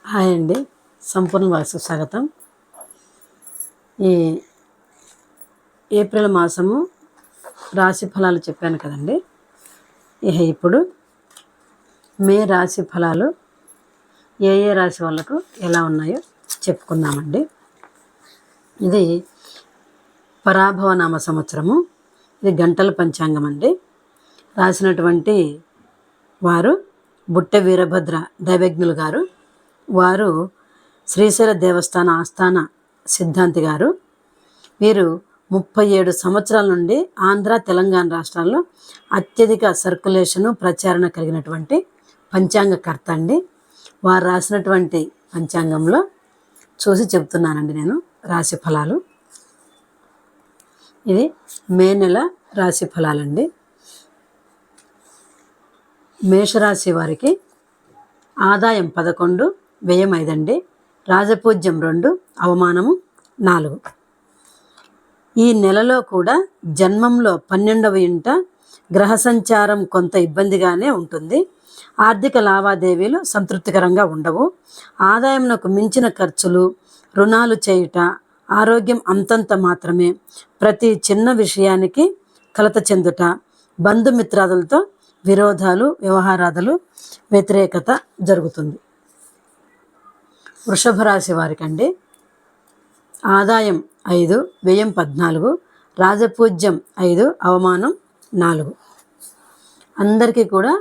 Hi అండి, సంపూర్ణ వాసుకు స్వాగతం. ఈ ఏప్రిల్ మాసము రాశి ఫలాలు చెప్పాను కదండి. ఇప్పుడు మే రాశి ఫలాలు ఏ ఏ రాశి వాళ్ళకు ఎలా ఉన్నాయో చెప్పుకుందామండి. ఇది పరాభవనామ సంవత్సరము. ఇది గంటల పంచాంగం అండి. రాసినటువంటి వారు బుట్ట వీరభద్ర దైవజ్ఞులు గారు. వారు శ్రీశైల దేవస్థాన ఆస్థాన సిద్ధాంతి గారు. వీరు 37 సంవత్సరాల నుండి ఆంధ్ర తెలంగాణ రాష్ట్రాల్లో అత్యధిక సర్క్యులేషను ప్రచారణ కలిగినటువంటి పంచాంగకర్త అండి. వారు రాసినటువంటి పంచాంగంలో చూసి చెప్తున్నానండి నేను రాశి ఫలాలు. ఇది మే నెల రాశి ఫలాలండి. మేషరాశి వారికి ఆదాయం 11, వ్యయం 5 అండి. రాజపూజ్యం 2, అవమానము 4. ఈ నెలలో కూడా జన్మంలో 12వ ఇంట గ్రహ సంచారం కొంత ఇబ్బందిగానే ఉంటుంది. ఆర్థిక లావాదేవీలు సంతృప్తికరంగా ఉండవు. ఆదాయంకు మించిన ఖర్చులు, రుణాలు చేయుట, ఆరోగ్యం అంతంత మాత్రమే. ప్రతి చిన్న విషయానికి కలత చెందుట, బంధుమిత్రాదులతో విరోధాలు, వ్యవహారాదులు, వ్యతిరేకత జరుగుతుంది. వృషభ రాశి వారికి అండి ఆదాయం 5, వ్యయం 14, రాజపూజ్యం 5, అవమానం 4. అందరికీ కూడా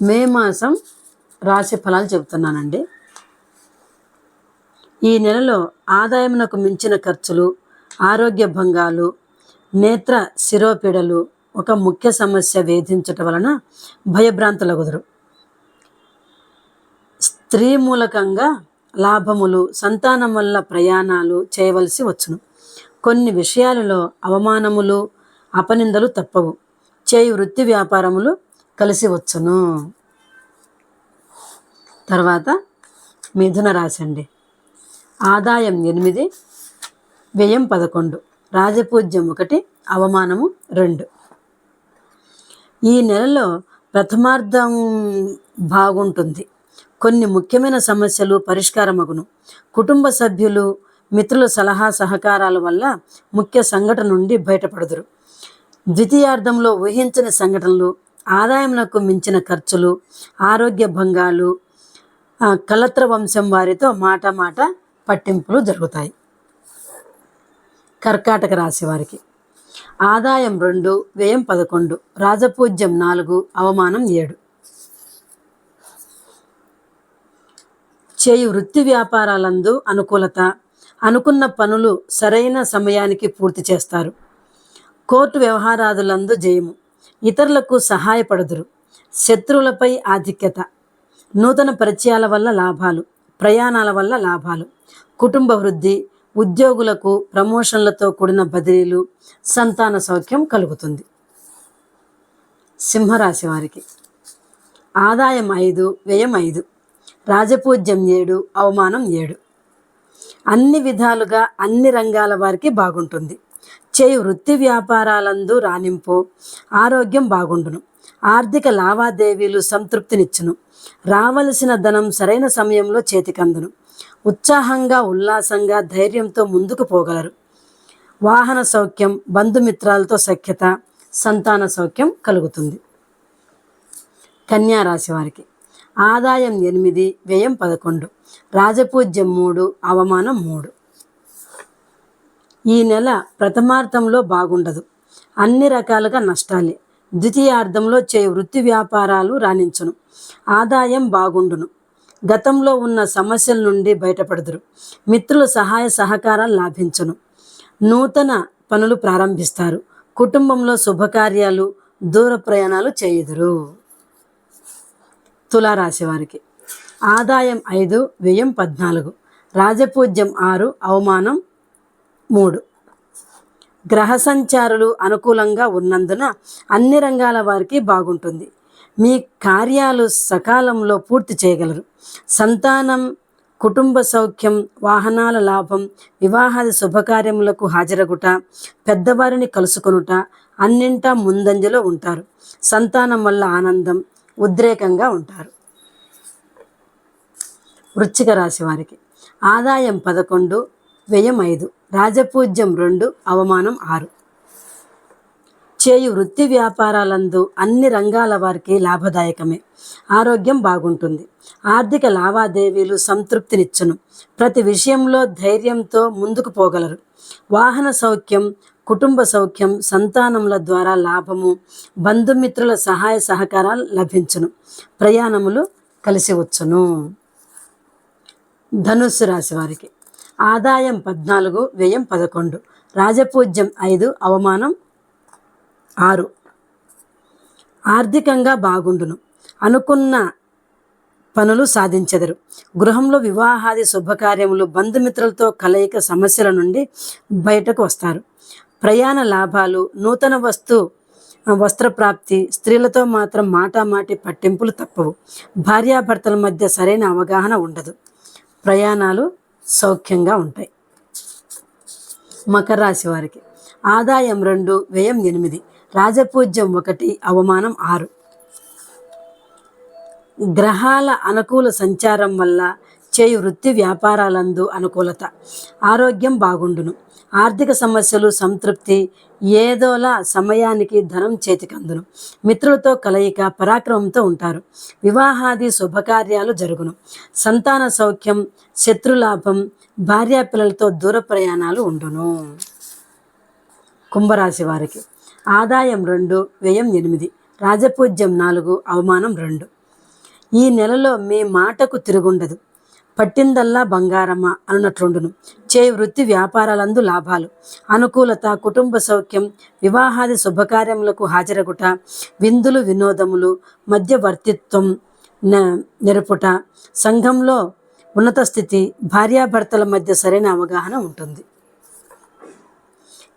మే మాసం రాశి ఫలాలు చెబుతున్నానండి. ఈ నెలలో ఆదాయమునకు మించిన ఖర్చులు, ఆరోగ్య భంగాలు, నేత్ర శిరోపీడలు ఒక ముఖ్య సమస్య వేధించటం వలన భయభ్రాంతులగుదురు. స్త్రీ మూలకంగా లాభములు, సంతానం వల్ల ప్రయాణాలు చేయవలసి వచ్చును. కొన్ని విషయాలలో అవమానములు, అపనిందలు తప్పవు. చేయు వృత్తి వ్యాపారములు కలిసి వచ్చును. తర్వాత మిథున రాశి అండి. ఆదాయం 8, వ్యయం 11, రాజపూజ్యం 1, అవమానము 2. ఈ నెలలో ప్రథమార్థం బాగుంటుంది. కొన్ని ముఖ్యమైన సమస్యలు పరిష్కారమగును. కుటుంబ సభ్యులు, మిత్రుల సలహా సహకారాల వల్ల ముఖ్య సంఘటన నుండి బయటపడుదురు. ద్వితీయార్థంలో ఊహించని సంఘటనలు, ఆదాయంకు మించిన ఖర్చులు, ఆరోగ్య భంగాలు, కలత్ర వంశం వారితో మాట పట్టింపులు జరుగుతాయి. కర్కాటక రాశి వారికి ఆదాయం 2, వ్యయం 11, రాజపూజ్యం 4, అవమానం 7. చేయు వృత్తి వ్యాపారాలందు అనుకూలత, అనుకున్న పనులు సరైన సమయానికి పూర్తి చేస్తారు. కోర్టు వ్యవహారాదులందు జయము, ఇతరులకు సహాయపడుదురు. శత్రువులపై ఆధిక్యత, నూతన పరిచయాల వల్ల లాభాలు, ప్రయాణాల వల్ల లాభాలు, కుటుంబ వృద్ధి, ఉద్యోగులకు ప్రమోషన్లతో కూడిన బదిలీలు, సంతాన సౌఖ్యం కలుగుతుంది. సింహరాశి వారికి ఆదాయం 5, వ్యయం 5, రాజపూజ్యం 7, అవమానం 7. అన్ని విధాలుగా అన్ని రంగాల వారికి బాగుంటుంది. చేయు వృత్తి వ్యాపారాలందు రాణింపు, ఆరోగ్యం బాగుండును. ఆర్థిక లావాదేవీలు సంతృప్తినిచ్చును. రావలసిన ధనం సరైన సమయంలో చేతికందును. ఉత్సాహంగా, ఉల్లాసంగా, ధైర్యంతో ముందుకు పోగలరు. వాహన సౌఖ్యం, బంధుమిత్రాలతో సఖ్యత, సంతాన సౌఖ్యం కలుగుతుంది. కన్యా రాశి వారికి ఆదాయం 8, వ్యయం 11, రాజపూజ్యం 3, అవమానం 3. ఈ నెల ప్రథమార్థంలో బాగుండదు. అన్ని రకాలుగా నష్టాలే. ద్వితీయార్థంలో చేయు వృత్తి వ్యాపారాలు రాణించును. ఆదాయం బాగుండును. గతంలో ఉన్న సమస్యల నుండి బయటపడుదురు. మిత్రుల సహాయ సహకారాలు లాభించును. నూతన పనులు ప్రారంభిస్తారు. కుటుంబంలో శుభకార్యాలు, దూర ప్రయాణాలు చేయుదురు. తులారాశి వారికి ఆదాయం 5, వ్యయం 14, రాజపూజ్యం 6, అవమానం 3. గ్రహ సంచారులు అనుకూలంగా ఉన్నందున అన్ని రంగాల వారికి బాగుంటుంది. మీ కార్యాలు సకాలంలో పూర్తి చేయగలరు. సంతానం, కుటుంబ సౌఖ్యం, వాహనాల లాభం, వివాహాది శుభకార్యములకు హాజరగుట, పెద్దవారిని కలుసుకొనుట, అన్నింటా ముందంజలో ఉంటారు. సంతానం వల్ల ఆనందం, ఉద్రేకంగా ఉంటారు. వృశ్చిక రాశి వారికి ఆదాయం 11, వ్యయం 5, రాజపూజ్యం 2, అవమానం 6. చేయు వృత్తి వ్యాపారాలందు అన్ని రంగాల వారికి లాభదాయకమే. ఆరోగ్యం బాగుంటుంది. ఆర్థిక లావాదేవీలు సంతృప్తినిచ్చును. ప్రతి విషయంలో ధైర్యంతో ముందుకు పోగలరు. వాహన సౌఖ్యం, కుటుంబ సౌఖ్యం, సంతానముల ద్వారా లాభము, బంధుమిత్రుల సహాయ సహకారాలు లభించును. ప్రయాణములు కలిసి వచ్చును. ధనుస్సు రాశి వారికి ఆదాయం 14, వ్యయం 11, రాజపూజ్యం 5, అవమానం 6. ఆర్థికంగా బాగుండును. అనుకున్న పనులు సాధించెదరు. గృహంలో వివాహాది శుభకార్యములు, బంధుమిత్రులతో కలయిక సమస్యల నుండి బయటకు వస్తారు. ప్రయాణ లాభాలు, నూతన వస్త్రప్రాప్తి. స్త్రీలతో మాత్రం మాటామాటి పట్టింపులు తప్పవు. భార్యాభర్తల మధ్య సరైన అవగాహన ఉండదు. ప్రయాణాలు సౌఖ్యంగా ఉంటాయి. మకర రాశి వారికి ఆదాయం 2, వ్యయం 8, రాజపూజ్యం 1, అవమానం 6. గ్రహాల అనుకూల సంచారం వల్ల చేయు వృత్తి వ్యాపారాలందు అనుకూలత. ఆరోగ్యం బాగుండును. ఆర్థిక సమస్యలు సంతృప్తి. ఏదోలా సమయానికి ధనం చేతికందును. మిత్రులతో కలయిక, పరాక్రమంతో ఉంటారు. వివాహాది శుభకార్యాలు జరుగును. సంతాన సౌఖ్యం, శత్రులాభం, భార్యాపిల్లలతో దూర ప్రయాణాలు ఉండును. కుంభరాశి వారికి ఆదాయం 2, వ్యయం 8, రాజపూజ్యం 4, అవమానం 2. ఈ నెలలో మీ మాటకు తిరుగుండదు. పట్టిందల్లా బంగారమా అన్నట్లుండును. చేయు వృత్తి వ్యాపారాలందు లాభాలు, అనుకూలత, కుటుంబ సౌఖ్యం, వివాహాది శుభకార్యములకు హాజరగుట, విందులు వినోదములు, మధ్యవర్తిత్వం నెరుపుట, సంఘంలో ఉన్నత స్థితి, భార్యాభర్తల మధ్య సరైన అవగాహన ఉంటుంది.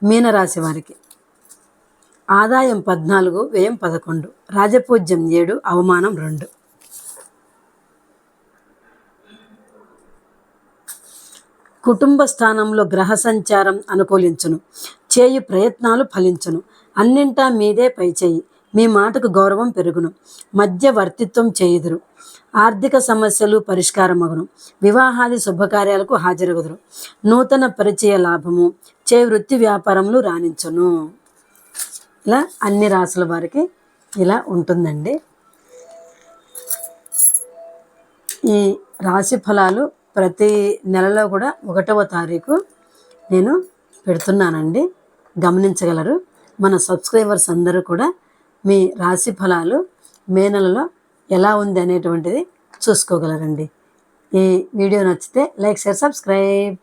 మీనరాశి వారికి ఆదాయం 14, వ్యయం 11, రాజపూజ్యం 7, అవమానం 2. కుటుంబ స్థానంలో గ్రహ సంచారం అనుకూలించును. చేయు ప్రయత్నాలు ఫలించును. అన్నింటా మీదే పైచేయి. మీ మాటకు గౌరవం పెరుగును. మధ్యవర్తిత్వం చేయుదురు. ఆర్థిక సమస్యలు పరిష్కారమగును. వివాహాది శుభకార్యాలకు హాజరగుదురు. నూతన పరిచయ లాభము, చేయు వృత్తి వ్యాపారములు రాణించును. ఇలా అన్ని రాసుల వారికి ఇలా ఉంటుందండి. ఈ రాశి ఫలాలు ప్రతి నెలలో కూడా 1వ తారీఖు నేను పెడుతున్నానండి. గమనించగలరు. మన సబ్స్క్రైబర్స్ అందరూ కూడా మీ రాశి ఫలాలు మే నెలలో ఎలా ఉంది అనేటువంటిది చూసుకోగలరండి. ఈ వీడియో నచ్చితే లైక్, షేర్, సబ్స్క్రైబ్.